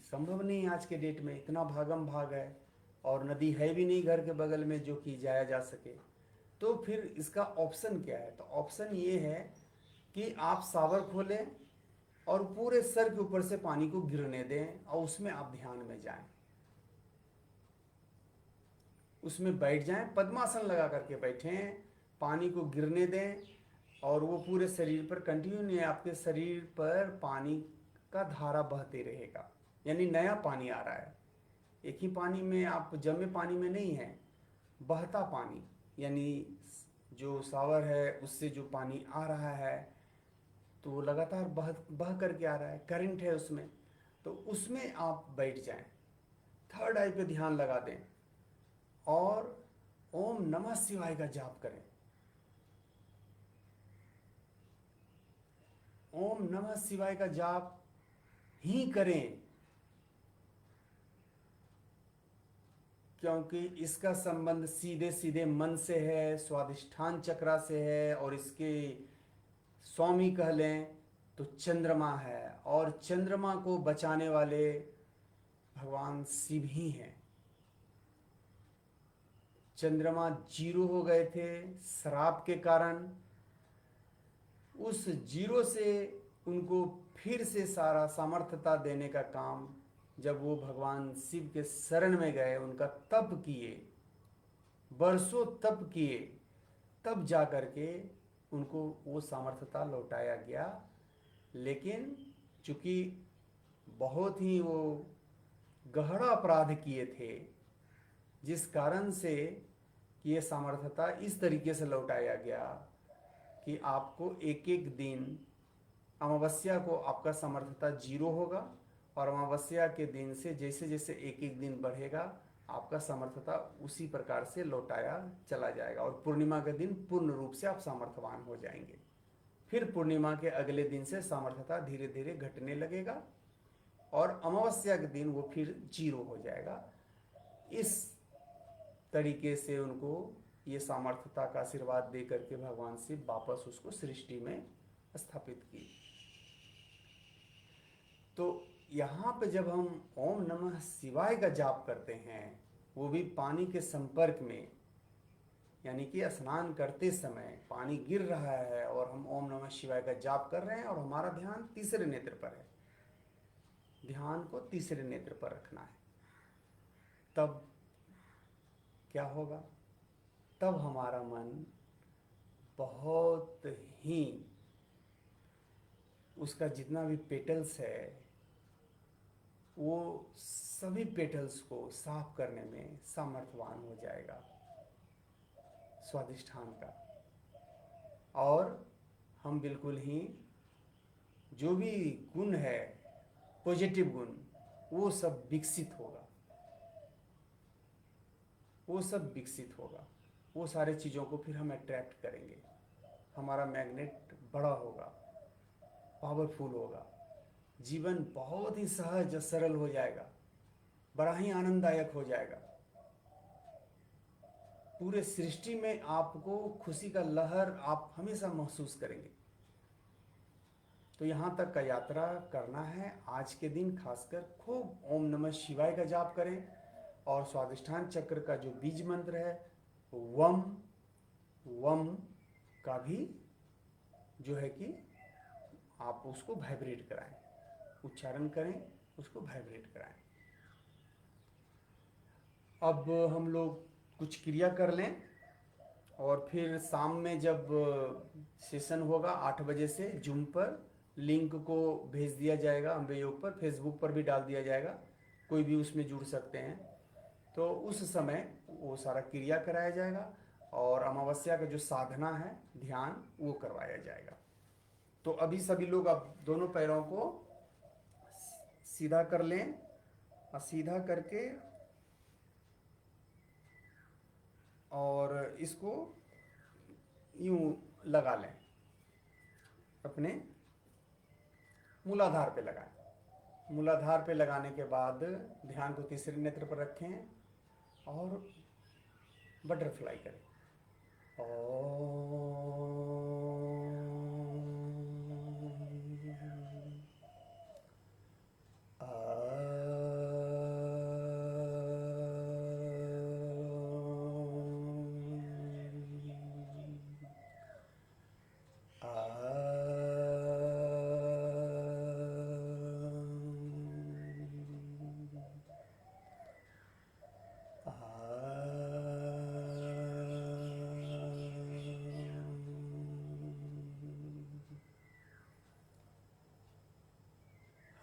Speaker 1: संभव नहीं है, आज के डेट में इतना भागम भाग है और नदी है भी नहीं घर के बगल में जो कि जाया जा सके। तो फिर इसका ऑप्शन क्या है? तो ऑप्शन ये है कि आप शावर खोलें और पूरे सर के ऊपर से पानी को गिरने दें और उसमें आप ध्यान में जाएं, उसमें बैठ जाएं, पद्मासन लगा करके बैठें, पानी को गिरने दें और वो पूरे शरीर पर कंटिन्यू आपके शरीर पर पानी का धारा बहते रहेगा। यानी नया पानी आ रहा है, एक ही पानी में आप जमे पानी में नहीं है, बहता पानी, यानी जो शावर है उससे जो पानी आ रहा है तो वो लगातार बह करके आ रहा है, करंट है उसमें, तो उसमें आप बैठ जाएं, थर्ड आई पे ध्यान लगा दें और ओम नमः शिवाय का जाप करें। ओम नमः शिवाय का जाप ही करें, क्योंकि इसका संबंध सीधे सीधे मन से है, स्वादिष्ठान चक्रा से है, और इसके स्वामी कह लें तो चंद्रमा है, और चंद्रमा को बचाने वाले भगवान शिव ही हैं। चंद्रमा जीरो हो गए थे श्राप के कारण, उस जीरो से उनको फिर से सारा सामर्थ्यता देने का काम जब वो भगवान शिव के शरण में गए, उनका तप किए, बरसों तप किए, तब जा कर के उनको वो सामर्थ्यता लौटाया गया। लेकिन चूंकि बहुत ही वो गहरा अपराध किए थे, जिस कारण से ये सामर्थ्यता इस तरीके से लौटाया गया कि आपको एक एक दिन, अमावस्या को आपका सामर्थ्यता जीरो होगा और अमावस्या के दिन से जैसे जैसे एक एक दिन बढ़ेगा आपका सामर्थ्यता उसी प्रकार से लौटाया चला जाएगा, और पूर्णिमा के दिन पूर्ण रूप से आप सामर्थ्यवान हो जाएंगे। फिर पूर्णिमा के अगले दिन से सामर्थ्यता धीरे धीरे घटने लगेगा और अमावस्या के दिन वो फिर जीरो हो जाएगा। इस तरीके से उनको ये सामर्थ्यता का आशीर्वाद दे करके भगवान शिव वापस उसको सृष्टि में स्थापित की। तो यहाँ पे जब हम ओम नमः शिवाय का जाप करते हैं, वो भी पानी के संपर्क में, यानी कि स्नान करते समय पानी गिर रहा है और हम ओम नमः शिवाय का जाप कर रहे हैं और हमारा ध्यान तीसरे नेत्र पर है, ध्यान को तीसरे नेत्र पर रखना है, तब क्या होगा? तब हमारा मन बहुत ही, उसका जितना भी पेटल्स है वो सभी पेटल्स को साफ करने में सामर्थ्यवान हो जाएगा स्वादिष्ठान का, और हम बिल्कुल ही जो भी गुण है, पॉजिटिव गुण, वो सब विकसित होगा, वो सब विकसित होगा। वो सारे चीज़ों को फिर हम अट्रैक्ट करेंगे, हमारा मैग्नेट बड़ा होगा, पावरफुल होगा, जीवन बहुत ही सहज और सरल हो जाएगा, बड़ा ही आनंददायक हो जाएगा। पूरे सृष्टि में आपको खुशी का लहर आप हमेशा महसूस करेंगे। तो यहाँ तक का यात्रा करना है आज के दिन, खासकर खूब ओम नमः शिवाय का जाप करें और स्वादिष्ठान चक्र का जो बीज मंत्र है वम वम का भी जो है कि आप उसको वाइब्रेट कराएं, उच्चारण करें, उसको वाइब्रेट कराएं। अब हम लोग कुछ क्रिया कर लें और फिर शाम में जब सेशन होगा 8 बजे से जूम पर, लिंक को भेज दिया जाएगा अम्बे योग पर, फेसबुक पर भी डाल दिया जाएगा, कोई भी उसमें जुड़ सकते हैं। तो उस समय वो सारा क्रिया कराया जाएगा और अमावस्या का जो साधना है ध्यान, वो करवाया जाएगा। तो अभी सभी लोग अब दोनों पैरों को सीधा कर लें और सीधा करके और इसको यूं लगा लें, अपने मूलाधार पे लगाएं। मूलाधार पे लगाने के बाद ध्यान को तीसरे नेत्र पर रखें और बटरफ्लाई करें।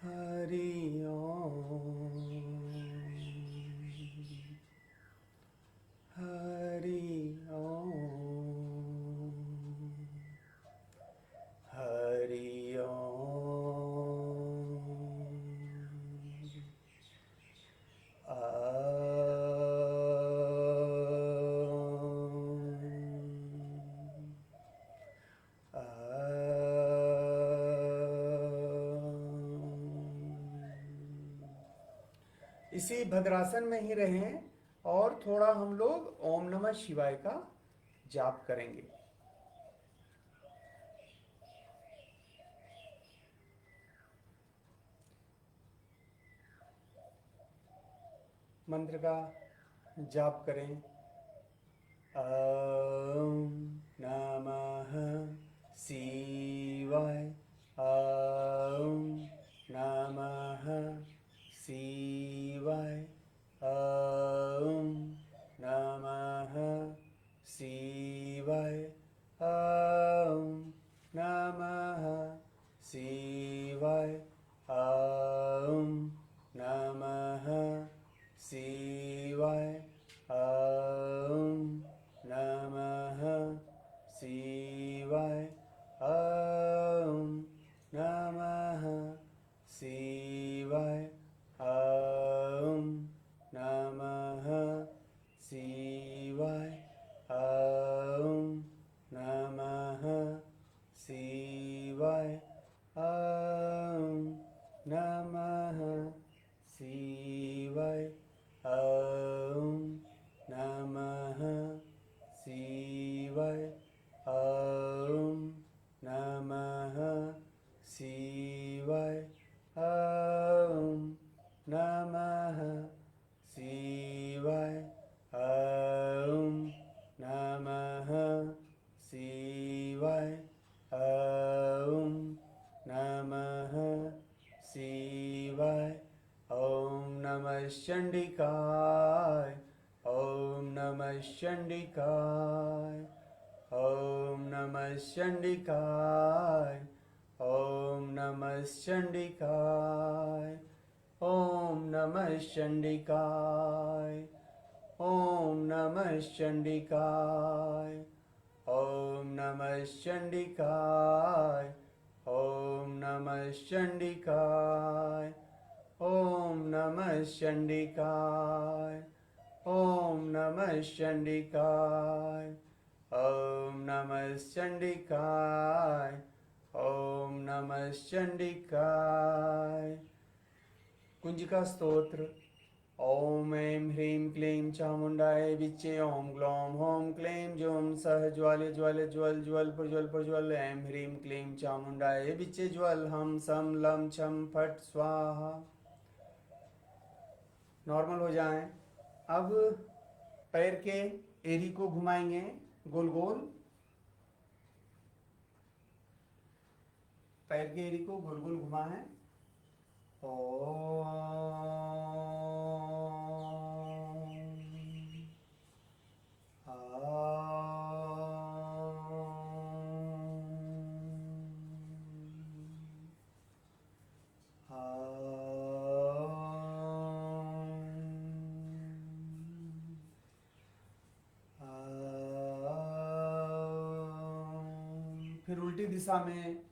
Speaker 1: हरि ओम, हरि ओम, हरि ओम। इसी भद्रासन में ही रहें और थोड़ा हम लोग ओम नमः शिवाय का जाप करेंगे। मंत्र का जाप करें। ओम नमः शिवाय, ओम नमः शिवाय, ओम नमः शिवाय, ओम नमः शिवाय, ओम नमः शिवाय, ओम नमः शिवाय, ओम नमः शिवाय, ओम नमः शिवाय, ओम नमः शिवाय, ओम नमः शिवाय, ओम नमः शिवाय, ओम नमः शिवाय, ओम नमः शिवाय, ओम नमः शिवाय, ओम नमः शिवाय, ओम नमः चंडिकाय, ओम नमः चंडिकाय, ओम नमः चंडिकाय, ओम नमः चंडिकाय, ओम नमः चंडिकाय, ओम नमः चंडिकाय, ओम नमः चंडिकाय, ओम नमः चंडिकाय, ओम नमः चंडिकाय, ओम नमः चंडिकाय, ओम नमः चंडिकाय, ओम नमः चंडिकाय। कुंजिका स्तोत्र। ओम ऐं ह्रीं क्लीं चामुंडाय विच्चे, ओम ग्लौं होम क्लीं जोम सह ज्वाले ज्वाले ज्वल ज्वल प्रज्वल प्रज्वल, ऐं ह्रीं क्लीं चामुंडाय विच्चे ज्वल हम सम लम छम फट स्वाहा। नॉर्मल हो जाएं। अब पैर के एरी को घुमाएंगे गोल गोल, पैर के एरी को गोल गोल घुमाएं। फिर उल्टी दिशा में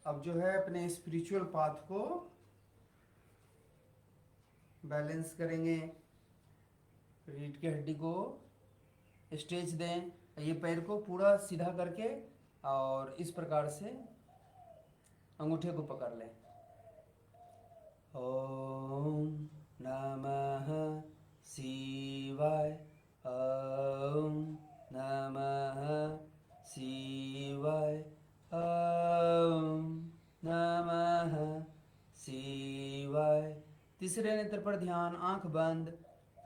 Speaker 1: अब जो है अपने स्पिरिचुअल पाथ को बैलेंस करेंगे। रीढ़ की हड्डी को स्ट्रेच दें, ये पैर को पूरा सीधा करके और इस प्रकार से अंगूठे को पकड़ लें। ओम नमः शिवाय। ओम नमः शिवाय। ओम नमः शिवाय। तीसरे नेत्र पर ध्यान, आंख बंद।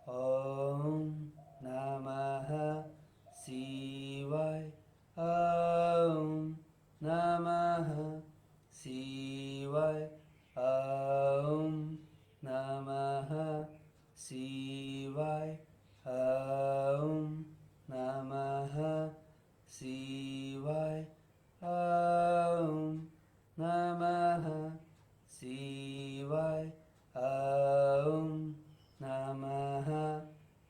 Speaker 1: ओम नमः शिवाय। ओम नमः शिवाय। ओम नमः शिवाय। ओम नमः शिवाय। ओम नमः शिवाय। ओम नमः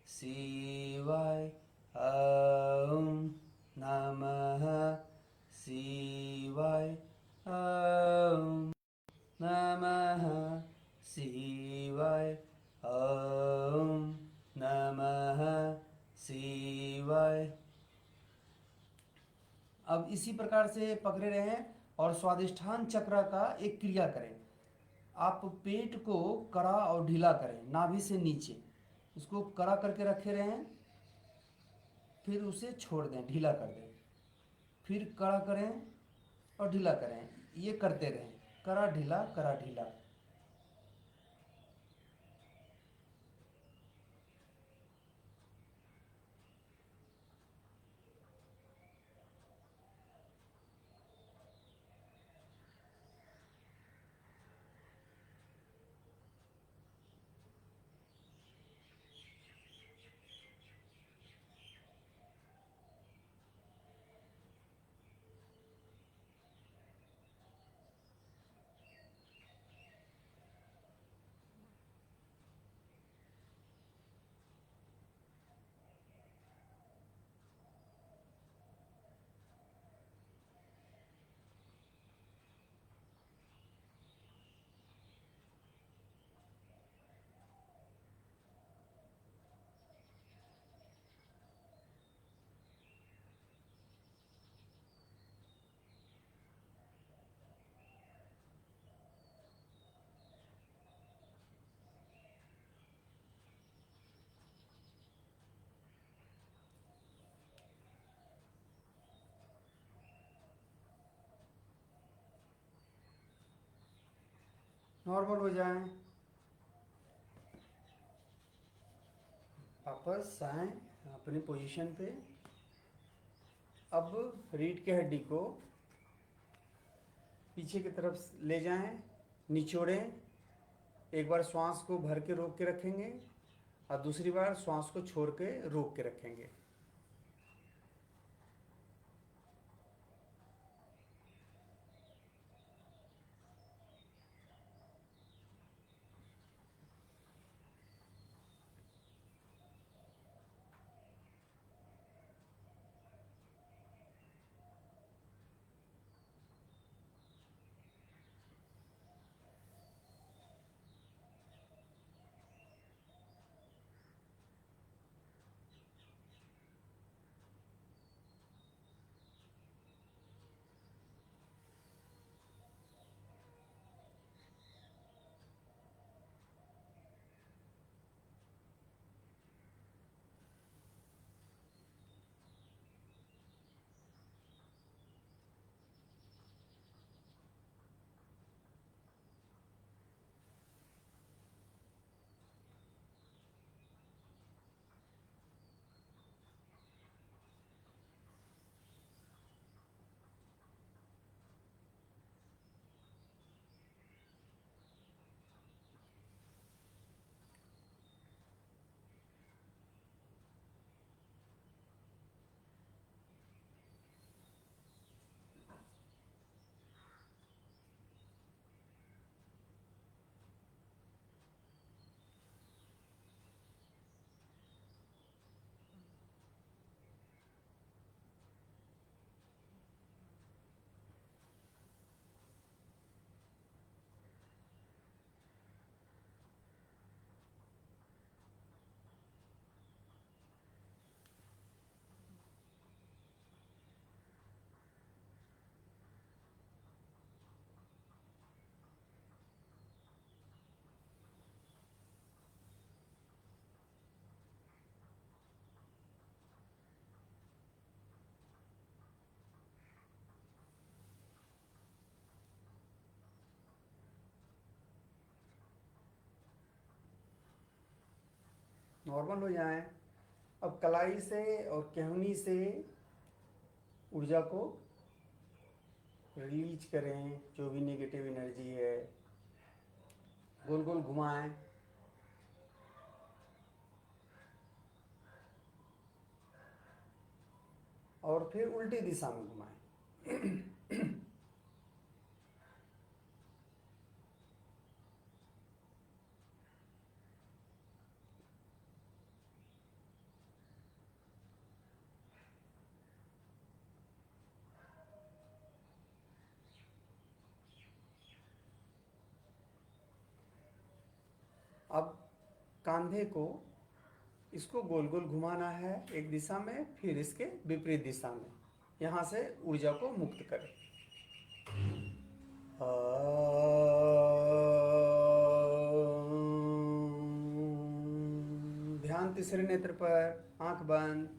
Speaker 1: शिवाय। ओम नमः शिवाय। ओम नमः शिवाय। ओम नमः शिवाय। अब इसी प्रकार से पकड़े रहें और स्वादिष्ठान चक्र का एक क्रिया करें। आप पेट को कड़ा और ढीला करें, नाभि से नीचे उसको कड़ा करके रखे रहें, फिर उसे छोड़ दें, ढीला कर दें, फिर कड़ा करें और ढीला करें, ये करते रहें, कड़ा ढीला कड़ा ढीला। नॉर्मल हो जाएं, वापस आएं अपनी पोजीशन पे। अब रीढ़ की हड्डी को पीछे की तरफ ले जाएं, निचोड़ें। एक बार श्वास को भर के रोक के रखेंगे और दूसरी बार श्वास को छोड़ के रोक के रखेंगे। नॉर्मल हो जाएं। अब कलाई से और केहनी से ऊर्जा को रिलीज करें, जो भी नेगेटिव एनर्जी है, गोल गोल घुमाएं। और फिर उल्टी दिशा में घुमाएं। अब कंधे को, इसको गोल गोल घुमाना है एक दिशा में, फिर इसके विपरीत दिशा में, यहाँ से ऊर्जा को मुक्त करें। ध्यान तीसरे नेत्र पर, आंख बंद।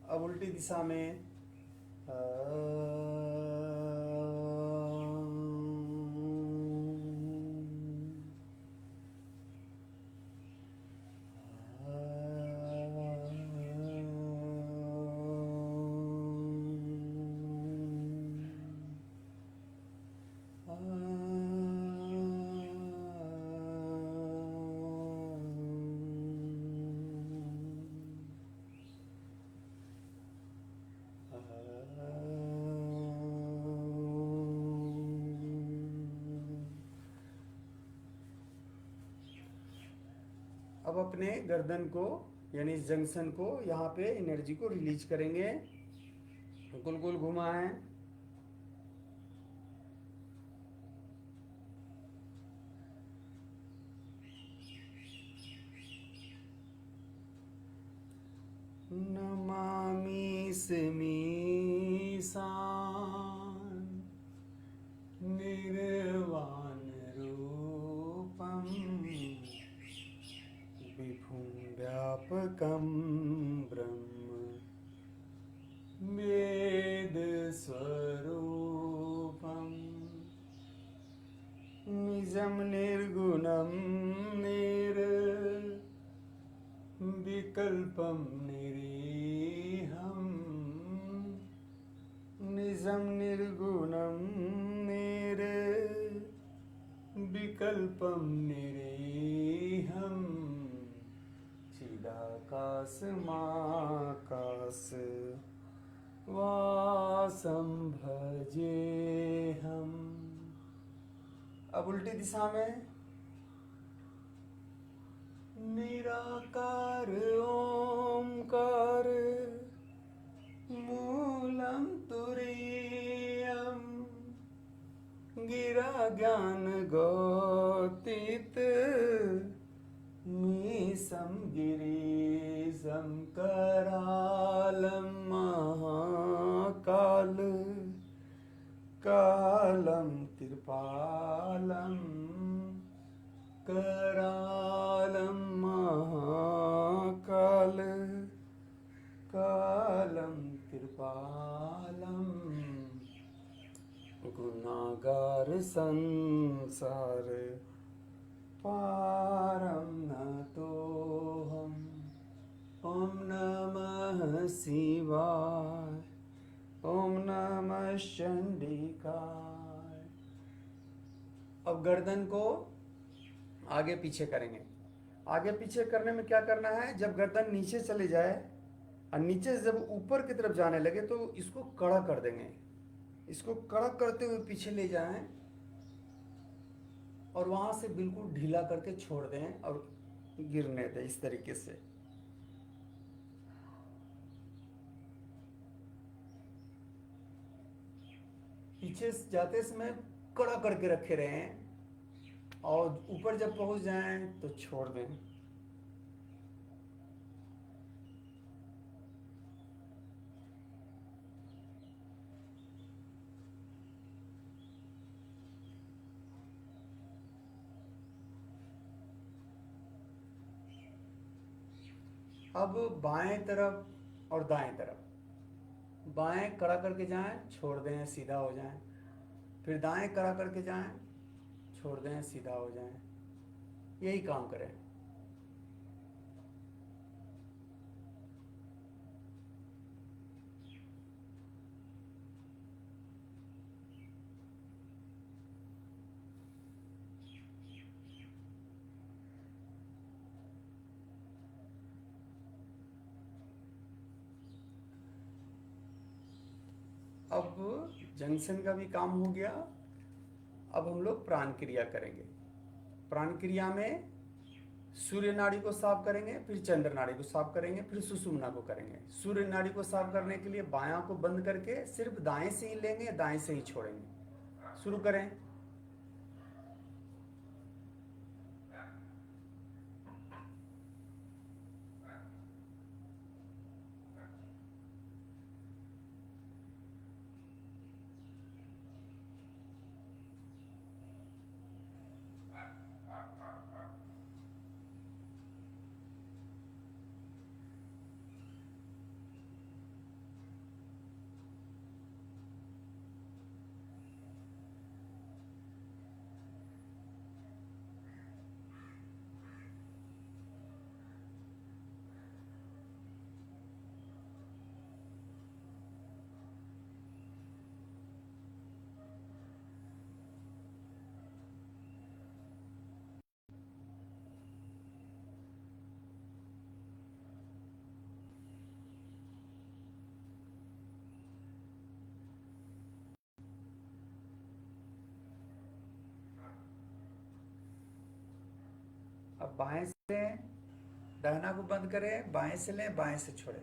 Speaker 1: अब उल्टी दिशा में अब अपने गर्दन को, यानी इस जंक्शन को, यहाँ पे एनर्जी को रिलीज करेंगे। गोल गोल घुमाएं। नमामि स्मीशान निर्वाण रूपम विभुं व्यापकं ब्रह्म वेद स्वरूपं निजं निर्गुणं निर्विकल्पं निरीहं निजं निर्गुणं निर्विकल्पं निरीहं चिदाकाशमाकाश वासं भजेऽहम्। अब उल्टी दिशा में निराकार ओंकार मूलं तुरीयं गिरा ज्ञान गौतीत मीशं गिरीशं करालं महाकाल कालं त्रिपालं करालं महाकाल कालं त्रिपालं गुणागार संसार पारं नतोऽहम्। ओम नमः शिवाय, ओम नमः चंडिकाय। अब गर्दन को आगे पीछे करेंगे। आगे पीछे करने में क्या करना है, जब गर्दन नीचे चले जाए और नीचे से जब ऊपर की तरफ जाने लगे तो इसको कड़ा कर देंगे। इसको कड़ा करते हुए पीछे ले जाएं और वहां से बिल्कुल ढीला करके छोड़ दें और गिरने दें इस तरीके से। पीछे जाते समय कड़ा करके रखे रहें और ऊपर जब पहुंच जाएं तो छोड़ दें। अब बाएं तरफ और दाएं तरफ, बाएं कड़ा करके जाएं, छोड़ दें, सीधा हो जाएं, फिर दाएं कड़ा करके जाएं, छोड़ दें, सीधा हो जाएं, यही काम करें। अब जंक्शन का भी काम हो गया। अब हम लोग प्राण क्रिया करेंगे। प्राण क्रिया में सूर्य नाड़ी को साफ करेंगे, फिर चंद्र नाड़ी को साफ करेंगे, फिर सुषुम्ना को करेंगे। सूर्य नाड़ी को साफ करने के लिए बायां को बंद करके सिर्फ दाएं से ही लेंगे, दाएं से ही छोड़ेंगे। शुरू करें। अब बाएं से लें, दाहिना को बंद करें, बाएं से लें, बाएं से छोड़ें।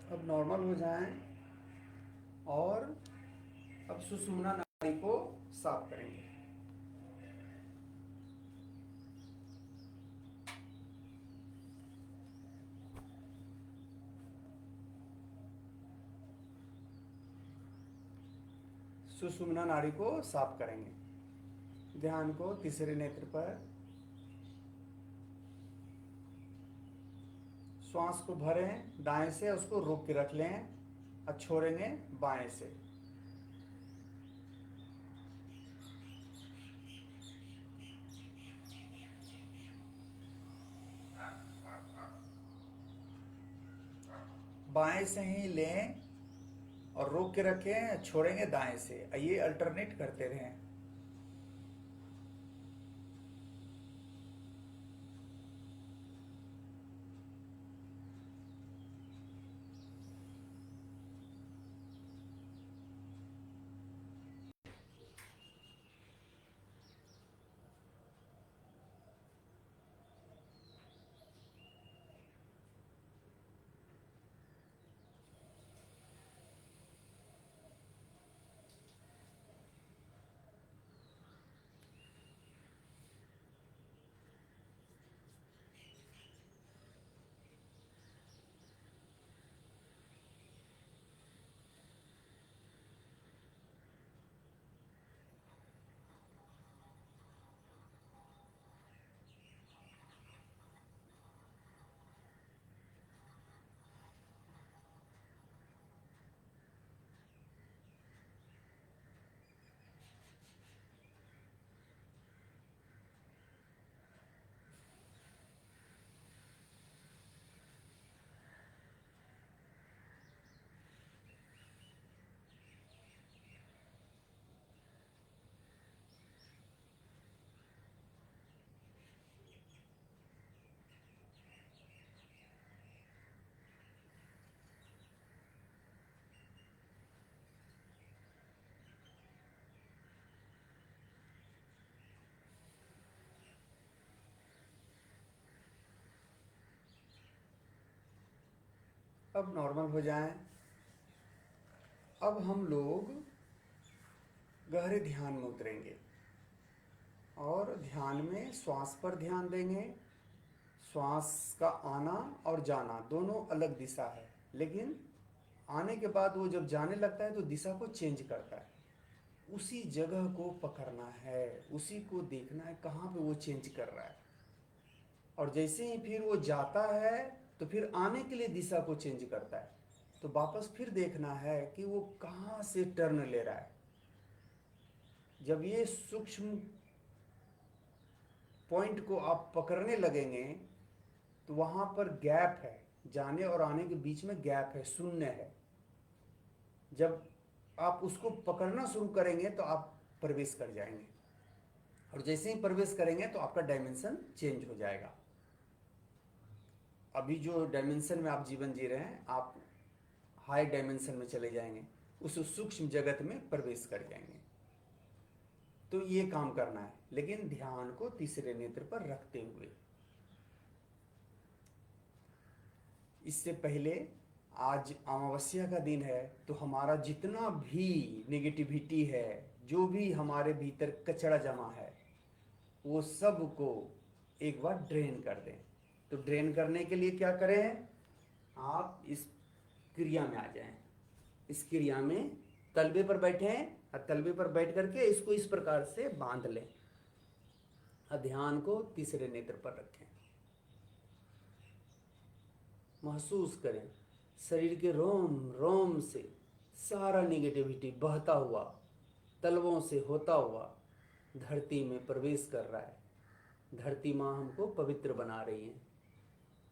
Speaker 1: अब नॉर्मल हो जाएं और अब सुषुम्ना नाड़ी को साफ करेंगे। सुषुम्ना नाड़ी को साफ करेंगे। ध्यान को तीसरे नेत्र पर, श्वास को भरें दाएं से, उसको रोक के रख लें और छोड़ेंगे बाएं से। बाएं से ही लें और रोक के रखें, छोड़ेंगे दाएं से। ये अल्टरनेट करते रहें। अब नॉर्मल हो जाएं। अब हम लोग गहरे ध्यान में उतरेंगे और ध्यान में श्वास पर ध्यान देंगे। श्वास का आना और जाना दोनों अलग दिशा है, लेकिन आने के बाद वो जब जाने लगता है तो दिशा को चेंज करता है। उसी जगह को पकड़ना है, उसी को देखना है कहाँ पे वो चेंज कर रहा है। और जैसे ही फिर वो जाता है तो फिर आने के लिए दिशा को चेंज करता है, तो वापस फिर देखना है कि वो कहाँ से टर्न ले रहा है। जब ये सूक्ष्म पॉइंट को आप पकड़ने लगेंगे तो वहाँ पर गैप है, जाने और आने के बीच में गैप है, शून्य है। जब आप उसको पकड़ना शुरू करेंगे तो आप प्रवेश कर जाएंगे, और जैसे ही प्रवेश करेंगे तो आपका डायमेंशन चेंज हो जाएगा। अभी जो डायमेंशन में आप जीवन जी रहे हैं, आप हाई डायमेंशन में चले जाएंगे, उस सूक्ष्म जगत में प्रवेश कर जाएंगे। तो ये काम करना है, लेकिन ध्यान को तीसरे नेत्र पर रखते हुए। इससे पहले आज अमावस्या का दिन है, तो हमारा जितना भी नेगेटिविटी है, जो भी हमारे भीतर कचरा जमा है, वो सब को एक बार ड्रेन कर दें। तो ड्रेन करने के लिए क्या करें, आप इस क्रिया में आ जाएं। इस क्रिया में तलबे पर बैठें और तलबे पर बैठ करके इसको इस प्रकार से बांध लें और ध्यान को तीसरे नेत्र पर रखें। महसूस करें शरीर के रोम रोम से सारा नेगेटिविटी बहता हुआ, तलवों से होता हुआ धरती में प्रवेश कर रहा है। धरती माँ हमको पवित्र बना रही है।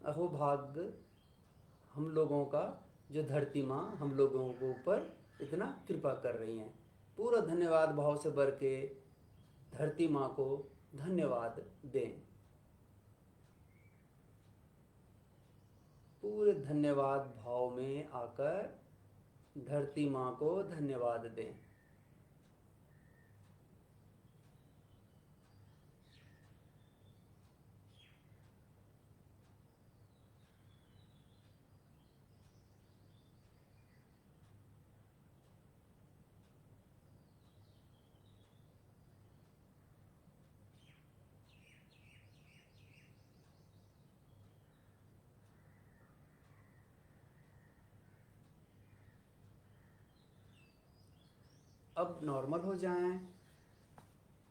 Speaker 1: अहो भाग्य हम लोगों का, जो धरती माँ हम लोगों के ऊपर इतना कृपा कर रही हैं। पूरा धन्यवाद भाव से भर के धरती माँ को धन्यवाद दें। पूरे धन्यवाद भाव में आकर धरती माँ को धन्यवाद दें। अब नॉर्मल हो जाएं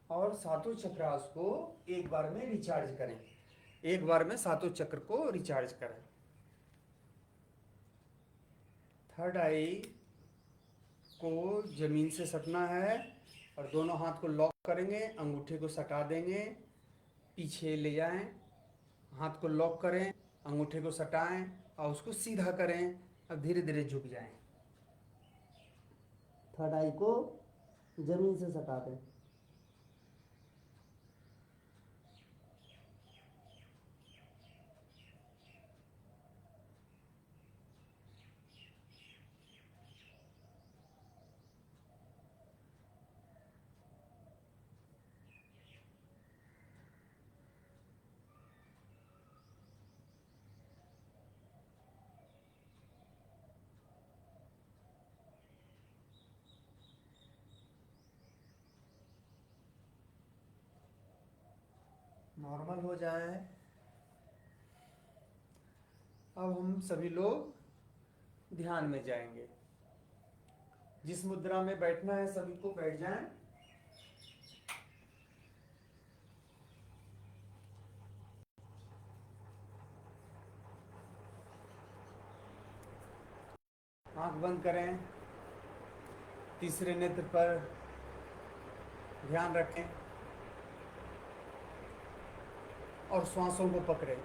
Speaker 1: और सातों चक्रास को एक बार में रिचार्ज करें। एक बार में सातों चक्र को रिचार्ज करें। थर्ड आई को जमीन से सटना है और दोनों हाथ को लॉक करेंगे, अंगूठे को सटा देंगे, पीछे ले जाएं, हाथ को लॉक करें, अंगूठे को सटाएं और उसको सीधा करें। अब धीरे धीरे झुक जाएं। थर्ड आई को जमीन से सटा दें। नॉर्मल हो जाए। अब हम सभी लोग ध्यान में जाएंगे। जिस मुद्रा में बैठना है सभी को बैठ जाएं। आंख बंद करें, तीसरे नेत्र पर ध्यान रखें और श्वासों को पकड़ें।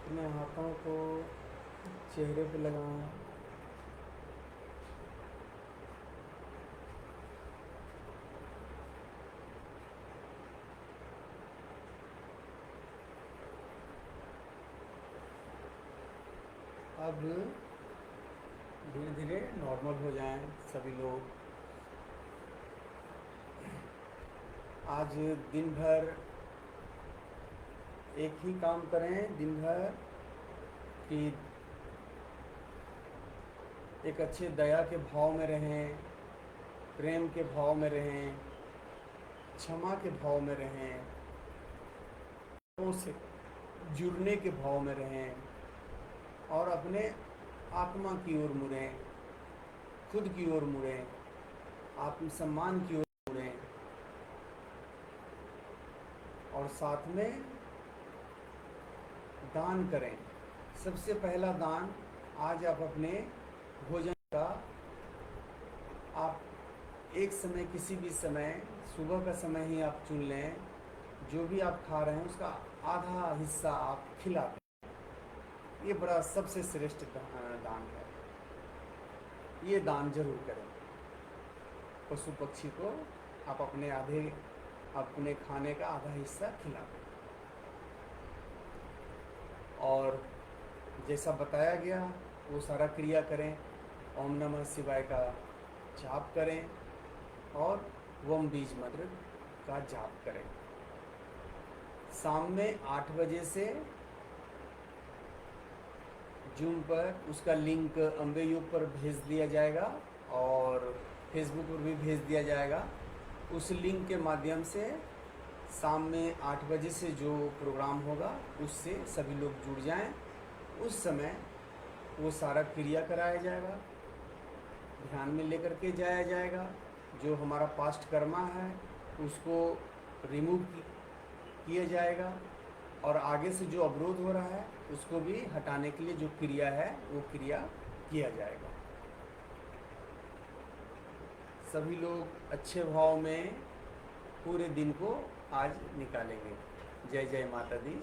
Speaker 1: अपने हाथों को चेहरे पे लगाएं। अब धीरे धीरे नॉर्मल हो जाएं सभी लोग। आज दिन भर एक ही काम करें दिन भर कि एक अच्छे दया के भाव में रहें, प्रेम के भाव में रहें, क्षमा के भाव में रहें, लोगों से जुड़ने के भाव में रहें और अपने आत्मा की ओर मुड़ें, खुद की ओर मुड़ें, आत्मसम्मान की ओर मुड़ें और साथ में दान करें। सबसे पहला दान आज आप अपने भोजन का आप एक समय किसी भी समय सुबह का समय ही आप चुन लें, जो भी आप खा रहे हैं उसका आधा हिस्सा आप खिला दें। ये बड़ा सबसे श्रेष्ठ दान है, ये दान जरूर करें। पशु पक्षी को आप अपने खाने का आधा हिस्सा खिला दें। और जैसा बताया गया वो सारा क्रिया करें। ओम नमः शिवाय का जाप करें और वम बीज मंत्र का जाप करें। शाम में 8 बजे से जूम पर उसका लिंक अम्बे योग पर भेज दिया जाएगा और फेसबुक पर भी भेज दिया जाएगा। उस लिंक के माध्यम से शाम में 8 बजे से जो प्रोग्राम होगा उससे सभी लोग जुड़ जाएं। उस समय वो सारा क्रिया कराया जाएगा, ध्यान में लेकर के जाया जाएगा। जो हमारा पास्ट कर्मा है उसको रिमूव किया जाएगा और आगे से जो अवरोध हो रहा है उसको भी हटाने के लिए जो क्रिया है वो क्रिया किया जाएगा। सभी लोग अच्छे भाव में पूरे दिन को आज निकालेंगे। जय जय माता दी।